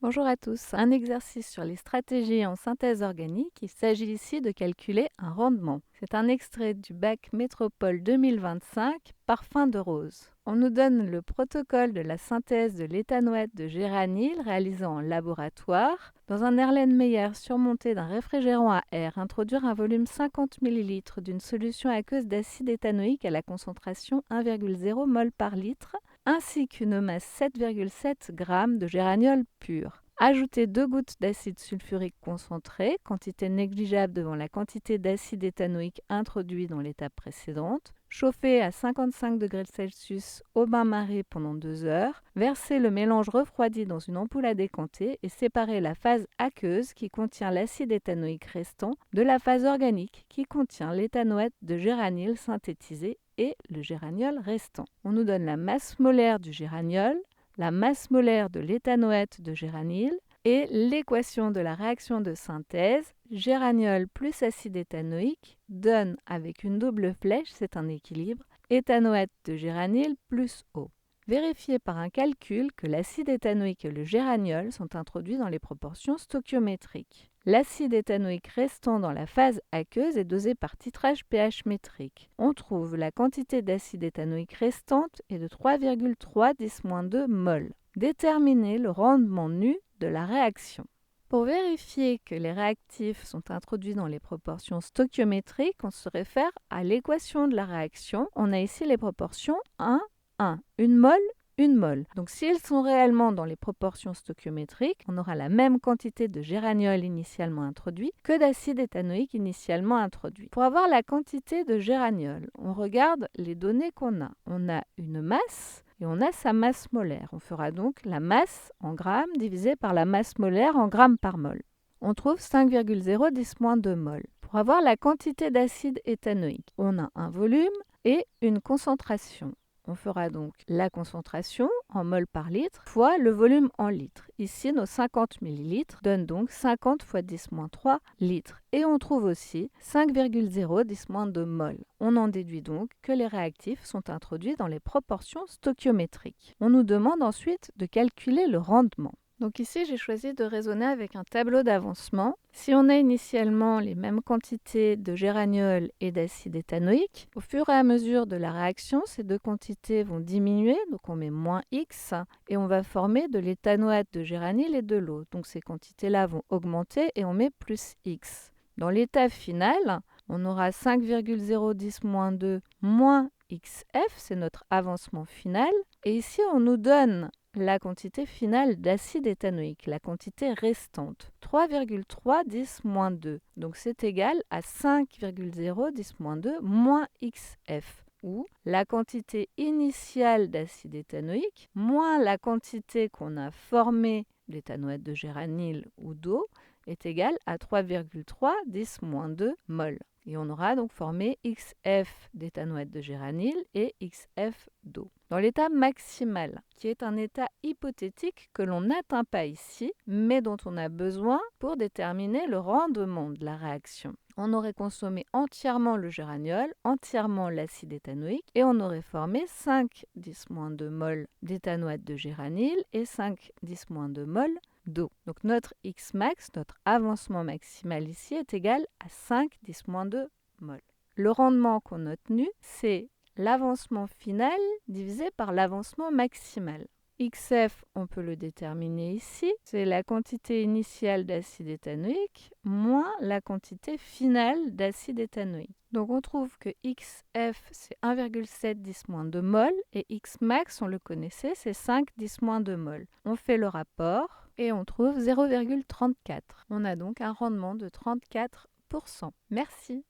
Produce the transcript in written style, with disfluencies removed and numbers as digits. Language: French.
Bonjour à tous. Un exercice sur les stratégies en synthèse organique. Il s'agit ici de calculer un rendement. C'est un extrait du bac Métropole 2025, Parfum de rose. On nous donne le protocole de la synthèse de l'éthanoate de géranyle réalisé en laboratoire. Dans un Erlenmeyer surmonté d'un réfrigérant à air, introduire un volume 50 ml d'une solution aqueuse d'acide éthanoïque à la concentration 1,0 mol par litre, ainsi qu'une masse 7,7 g de géraniol pur. Ajoutez 2 gouttes d'acide sulfurique concentré, quantité négligeable devant la quantité d'acide éthanoïque introduit dans l'étape précédente. Chauffez à 55 degrés Celsius au bain-marie pendant 2 heures. Versez le mélange refroidi dans une ampoule à décanter et séparez la phase aqueuse qui contient l'acide éthanoïque restant de la phase organique qui contient l'éthanoate de géranyle synthétisé et le géraniol restant. On nous donne la masse molaire du géraniol, la masse molaire de l'éthanoate de géranyle et l'équation de la réaction de synthèse, géraniol plus acide éthanoïque donne, avec une double flèche, c'est un équilibre, éthanoate de géranyle plus eau. Vérifiez par un calcul que l'acide éthanoïque et le géraniol sont introduits dans les proportions stoichiométriques. L'acide éthanoïque restant dans la phase aqueuse est dosé par titrage pH métrique. On trouve la quantité d'acide éthanoïque restante est de 3,3 mol. Déterminez le rendement nu de la réaction. Pour vérifier que les réactifs sont introduits dans les proportions stoichiométriques, on se réfère à l'équation de la réaction. On a ici les proportions 1, 1, 1 mol, 1 mol. Donc s'ils sont réellement dans les proportions stoichiométriques, on aura la même quantité de géraniol initialement introduit que d'acide éthanoïque initialement introduit. Pour avoir la quantité de géraniol, on regarde les données qu'on a. On a une masse et on a sa masse molaire. On fera donc la masse en grammes divisée par la masse molaire en grammes par mol. On trouve 5,010-2 mol. Pour avoir la quantité d'acide éthanoïque, on a un volume et une concentration. On fera donc la concentration en mol par litre fois le volume en litres. Ici, nos 50 ml donnent donc 50 fois 10-3 litres. Et on trouve aussi 5,010-2 mol. On en déduit donc que les réactifs sont introduits dans les proportions stoichiométriques. On nous demande ensuite de calculer le rendement. Donc ici, j'ai choisi de raisonner avec un tableau d'avancement. Si on a initialement les mêmes quantités de géraniol et d'acide éthanoïque, au fur et à mesure de la réaction, ces deux quantités vont diminuer, donc on met moins X, et on va former de l'éthanoate de géranyle et de l'eau. Donc ces quantités-là vont augmenter et on met plus X. Dans l'état final, on aura 5,010-2 moins XF, c'est notre avancement final. Et ici, on nous donne la quantité finale d'acide éthanoïque, la quantité restante, 3,310-2. Donc c'est égal à 5,010-2 moins XF, ou la quantité initiale d'acide éthanoïque moins la quantité qu'on a formée d'éthanoate de géranyle ou d'eau est égal à 3,310-2 mol. Et on aura donc formé XF d'éthanoate de géranyle et XF d'eau. Dans l'état maximal, qui est un état hypothétique que l'on n'atteint pas ici, mais dont on a besoin pour déterminer le rendement de la réaction. On aurait consommé entièrement le géraniol, entièrement l'acide éthanoïque, et on aurait formé 5,10-2 mol d'éthanoate de géranyle et 5,10-2 mol d'eau. Donc notre Xmax, notre avancement maximal ici, est égal à 5,10-2 mol. Le rendement qu'on a obtenu, c'est l'avancement final divisé par l'avancement maximal. XF, on peut le déterminer ici, c'est la quantité initiale d'acide éthanoïque moins la quantité finale d'acide éthanoïque. Donc on trouve que XF c'est 1,7-2 mol et Xmax, on le connaissait, c'est 5-2 mol. On fait le rapport et on trouve 0,34. On a donc un rendement de 34%. Merci.